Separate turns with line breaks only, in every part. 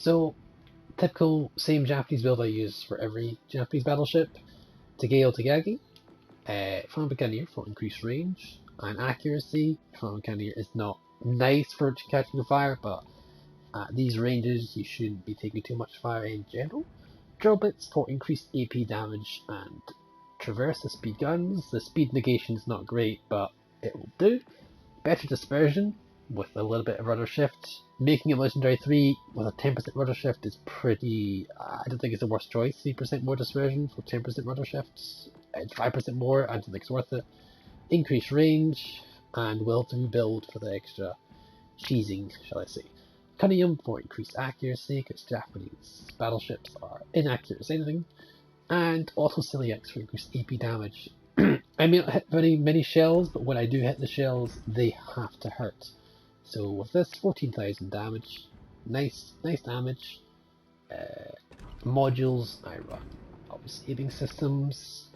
So, typical same Japanese build I use for every Japanese battleship. Tegeo Tegagi, Front Buccaneer for increased range and accuracy. Front Buccaneer is not nice for catching the fire, but at these ranges you shouldn't be taking too much fire in general. Drill bits for increased AP damage and traverse the speed guns. The speed negation is not great, but it will do. Better dispersion with a little bit of rudder shift. Making it legendary 3 with a 10% rudder shift is pretty. I don't think it's the worst choice. 3% more dispersion for 10% rudder shift. 5% more, I don't think it's worth it. Increased range and will to rebuild for the extra cheesing, shall I say. Cunningham for increased accuracy, because Japanese battleships are inaccurate as anything. And also Celiax for increased AP damage. I may not hit very many shells, but when I do hit the shells, they have to hurt. So with this, 14,000 damage, nice damage. Modules, I run obviously aiming systems,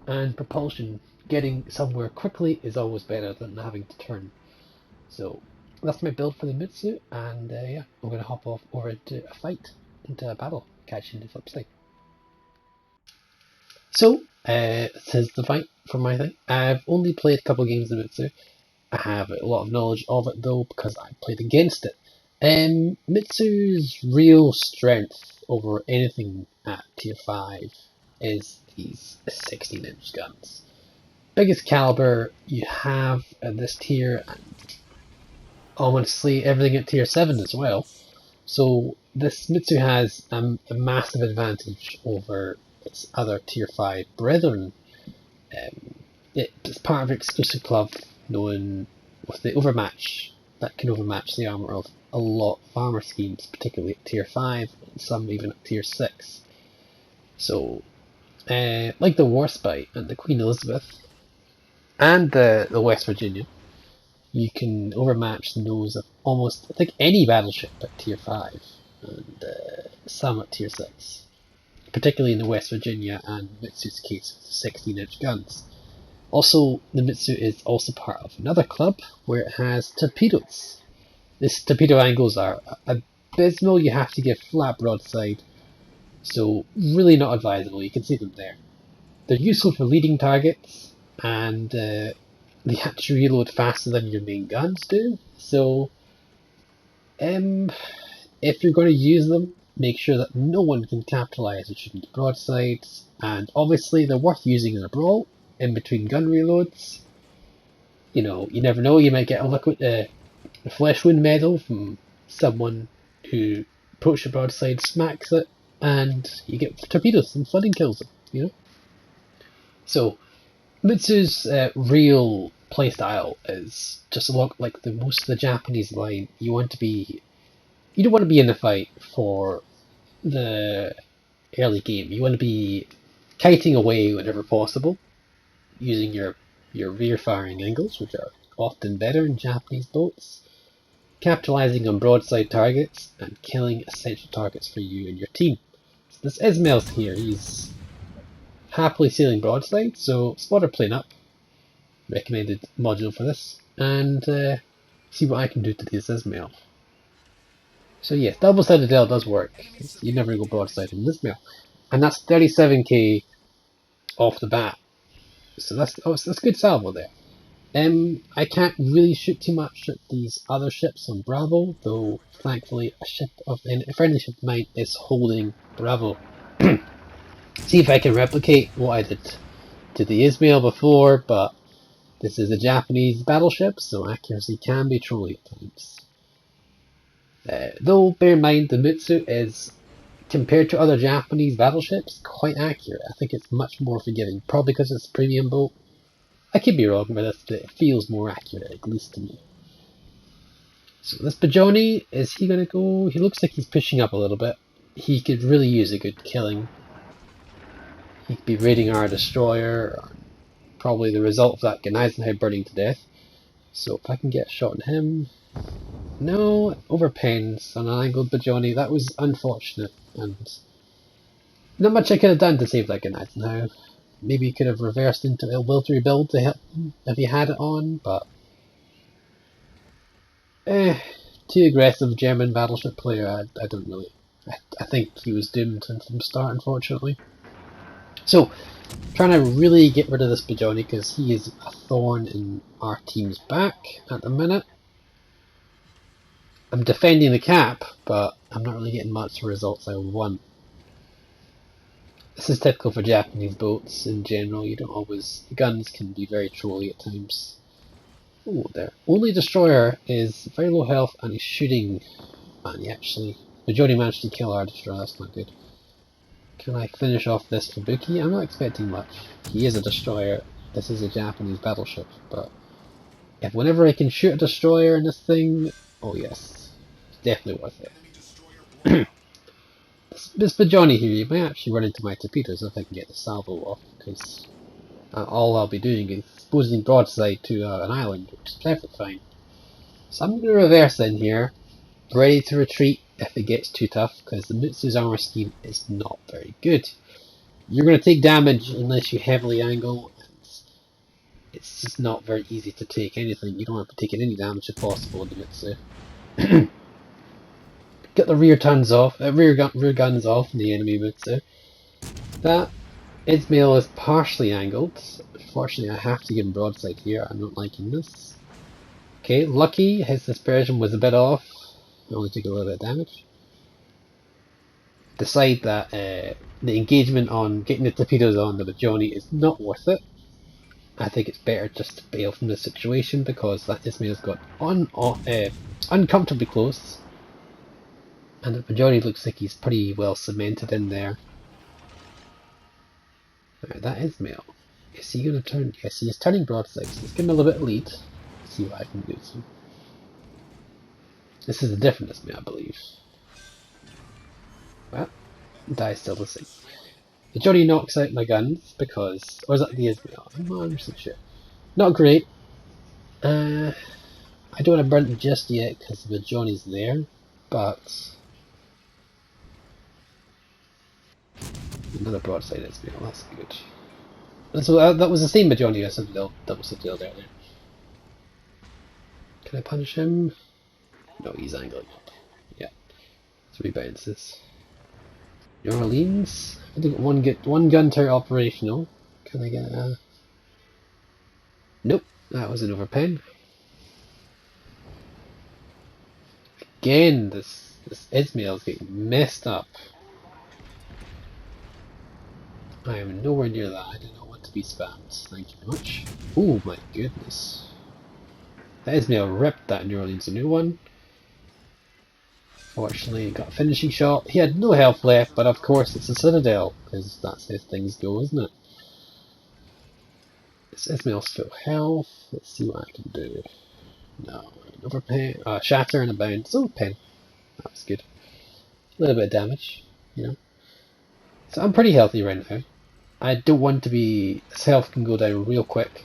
and propulsion. Getting somewhere quickly is always better than having to turn. So that's my build for the Mutsu, and yeah, I'm going to hop off over into a fight, into a battle, catching the flip side. So, this is the fight for my thing. I've only played a couple of games of Mutsu. I have a lot of knowledge of it though, because I played against it. Mitsu's real strength over anything at tier 5 is these 16-inch guns. Biggest caliber you have at this tier, and honestly everything at tier 7 as well. So this Mutsu has a massive advantage over its other tier 5 brethren. It's part of an exclusive club known with the overmatch that can overmatch the armor of a lot of armor schemes, particularly at tier 5 and some even at tier 6. So like the Warspite and the Queen Elizabeth and the West Virginia, you can overmatch the nose of almost, I think, any battleship at tier 5 and some at tier 6, particularly in the West Virginia and Mitsu's case with 16-inch guns. Also, the Mutsu is also part of another club where it has torpedoes. These torpedo angles are abysmal. You have to give flat broadside, so really not advisable. You can see them there. They're useful for leading targets, and they actually reload faster than your main guns do. So, if you're going to use them, make sure that no one can capitalize on shooting broadsides, and obviously they're worth using in a brawl, in between gun reloads. You know, you never know, you might get a flesh wound medal from someone who approaches your broadside, smacks it, and you get torpedoes and flooding kills them, you know? So, Mutsu's real playstyle is just a lot like most of the Japanese line. You don't want to be in the fight for the early game. You want to be kiting away whenever possible, using your rear firing angles, which are often better in Japanese boats, capitalizing on broadside targets, and killing essential targets for you and your team. So this Ismail's here, he's happily sailing broadside, so spotter plane up, recommended module for this, and see what I can do to this Ismail. So yes, double citadel does work. You never go broadside in Ismail, and that's 37k off the bat. So that's good salvo there. I can't really shoot too much at these other ships on Bravo, though thankfully a friendly ship of mine is holding Bravo. See if I can replicate what I did to the Ismail before, but this is a Japanese battleship, so accuracy can be trolly at times. Though bear in mind the Mutsu is, compared to other Japanese battleships, quite accurate. I think it's much more forgiving, probably because it's a premium boat. I could be wrong with this, but it feels more accurate, at least to me. So this Bajoni, is he going to go? He looks like he's pushing up a little bit. He could really use a good killing. He could be raiding our destroyer, or probably the result of that Gneisenau burning to death. So if I can get a shot on him... No, overpens on an angled Bajoni. That was unfortunate, and not much I could have done to save that Gneisenau. Maybe he could have reversed into a will to rebuild to help him if he had it on, but... too aggressive German battleship player, I don't really I think he was doomed from the start, unfortunately. So, trying to really get rid of this Bajoni because he is a thorn in our team's back at the minute. I'm defending the cap, but I'm not really getting much results I want. This is typical for Japanese boats in general. You don't always... The guns can be very trolly at times. Oh, their only destroyer is very low health and he's shooting. Man, he actually... Bajoni managed to kill our destroyer, that's not good. Can I finish off this Kabuki? I'm not expecting much. He is a destroyer. This is a Japanese battleship, but if whenever I can shoot a destroyer in this thing, oh yes, it's definitely worth it. This Bajoni here, you might actually run into my torpedoes if I can get the salvo off, because all I'll be doing is exposing broadside to an island, which is perfectly fine. So I'm going to reverse in here, ready to retreat if it gets too tough, because the Mutsu's armor scheme is not very good. You're going to take damage unless you heavily angle, and it's just not very easy to take anything. You don't want to be taking any damage if possible in the Mutsu. Get the rear guns off in the enemy Mutsu. That Ismail is partially angled. Unfortunately, I have to give him broadside here. I'm not liking this. Okay, lucky his dispersion was a bit off. I only took a little bit of damage. Decide that the engagement on getting the torpedoes on the Bajoni is not worth it. I think it's better just to bail from this situation because that Ismail's got uncomfortably close. And the Bajoni looks like he's pretty well cemented in there. Alright, that Ismail. Is he going to turn? Yes, he is turning broadside, so let's give him a little bit of lead. Let's see what I can do to him. This is a different Ismail, I believe. Well, die still the same. The Bajoni knocks out my guns because... Or is that the Ismail? I'm not 100% sure. Not great. I don't want to burn it just yet because the Bajoni's there, but... Another broadside Ismail, that's good. And so that was the same Bajoni I said double subdued earlier. Can I punish him? No, he's angling up. Yeah. 3 bounces. New Orleans? I think one gun turret operational. Can I get a... Nope, that was an overpen. Again, this Ismail's getting messed up. I am nowhere near that. I do not want to be spammed. Thank you very much. Oh my goodness. That Ismail ripped that New Orleans a new one. Fortunately, got a finishing shot. He had no health left, but of course it's a Citadel, because that's how things go, isn't it? This Ismail's full health. Let's see what I can do. No, another pen. Shatter and a bounce. Oh, pen. That was good. A little bit of damage, you know. So I'm pretty healthy right now. I don't want to be... His health can go down real quick.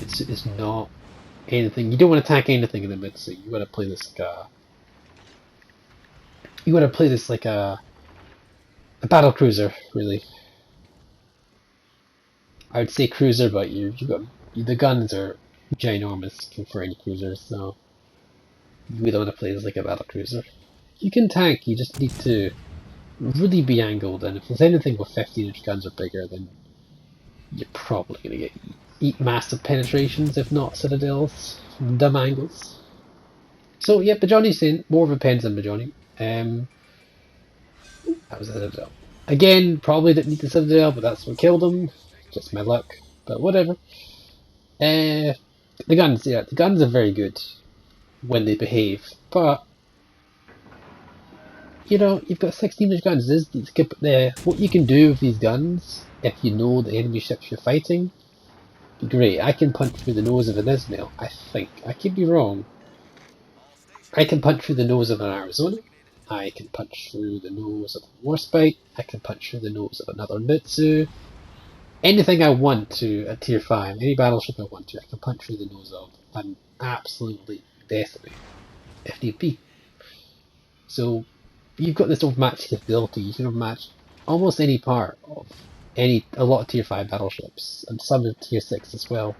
It's not anything... You don't want to attack anything in the mid, so you want to play this like a... You want to play this like a battle cruiser, really. I would say cruiser, but the guns are ginormous for any cruiser, so we don't want to play this like a battle cruiser. You can tank, you just need to really be angled, and if there's anything with 15-inch guns or bigger, then you're probably going to eat massive penetrations, if not citadels, from dumb angles. So yeah, Bajoni's in, more of a pens than Bajoni. That was a Citadel. Again, probably didn't need the Citadel, but that's what killed him. Just my luck, but whatever. The guns, yeah, the guns are very good when they behave, but you know, you've got 16-inch guns. What you can do with these guns, if you know the enemy ships you're fighting, be great. I can punch through the nose of an Ismail, I think. I could be wrong. I can punch through the nose of an Arizona. I can punch through the nose of a Warspite. I can punch through the nose of another Mutsu. Anything I want to at tier 5, any battleship I want to, I can punch through the nose of and absolutely decimate if need be. So you've got this overmatched capability. You can overmatch almost any part of a lot of tier 5 battleships and some of tier 6 as well.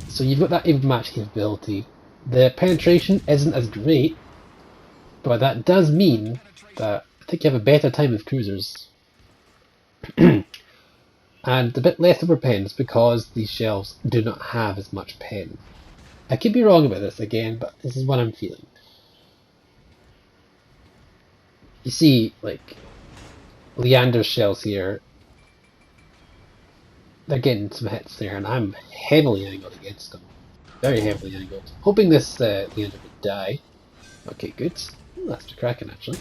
So you've got that overmatched capability. The penetration isn't as great, But that does mean that I think you have a better time with cruisers. And a bit less overpens because these shells do not have as much pen. I could be wrong about this again, but this is what I'm feeling. You see, like, Leander's shells here, they're getting some hits there, and I'm heavily angled against them. Very heavily angled. Hoping this Leander would die. Okay, good. Ooh, that's cracking actually.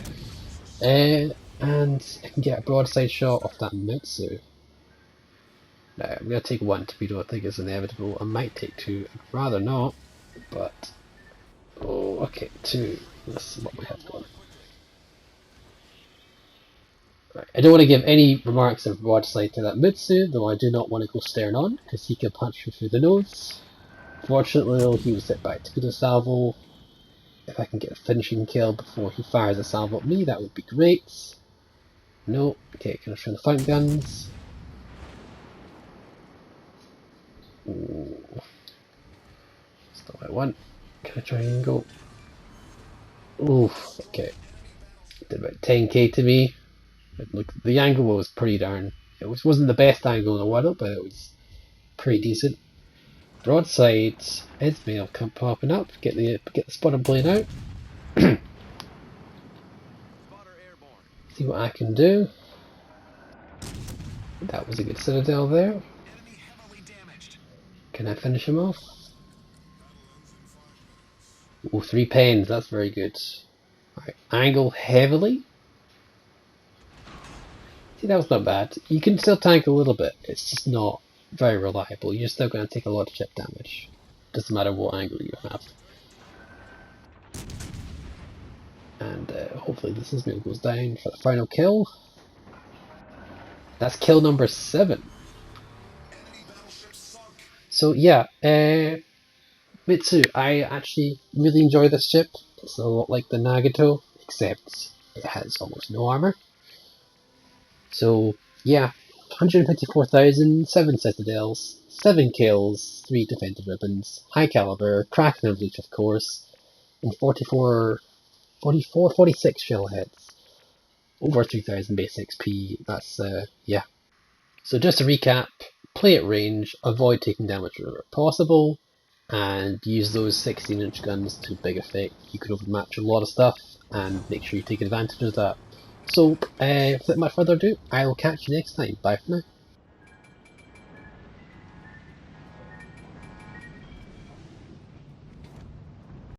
And I can get a broadside shot off that Mutsu. Now, I'm going to take one torpedo, I think it's inevitable. I might take two, I'd rather not, but... Oh, okay, two. That's what we have going. Right. I don't want to give any remarks of broadside to that Mutsu, though I do not want to go stern on, because he can punch me through the nose. Fortunately, though, he was hit by a torpedo salvo. If I can get a finishing kill before he fires a salvo at me, that would be great. No. Okay, can I try the front guns? Ooh. Still at one. Can I try and go? Oof, okay. Did about 10k to me. Look, the angle was pretty darn. It wasn't the best angle in the world, but it was pretty decent. Broadside, Esmail come popping up. Get the spotter plane out. See what I can do. That was a good citadel there. Can I finish him off? Oh, 3 pens. That's very good. Right, angle heavily. See, that was not bad. You can still tank a little bit. It's just not very reliable. You're still going to take a lot of chip damage. Doesn't matter what angle you have. And hopefully this Ismail goes down for the final kill. That's kill number 7. So yeah, Mutsu, I actually really enjoy this ship. It's a lot like the Nagato, except it has almost no armor. So yeah, 154,000, 7 citadels, 7 kills, 3 defensive ribbons, high caliber, cracking and bleach of course, and 46 shell heads. Over 3,000 base XP, that's, yeah. So just to recap, play at range, avoid taking damage wherever possible, and use those 16-inch guns to big effect. You can overmatch a lot of stuff, and make sure you take advantage of that. So, without much further ado, I will catch you next time. Bye for now.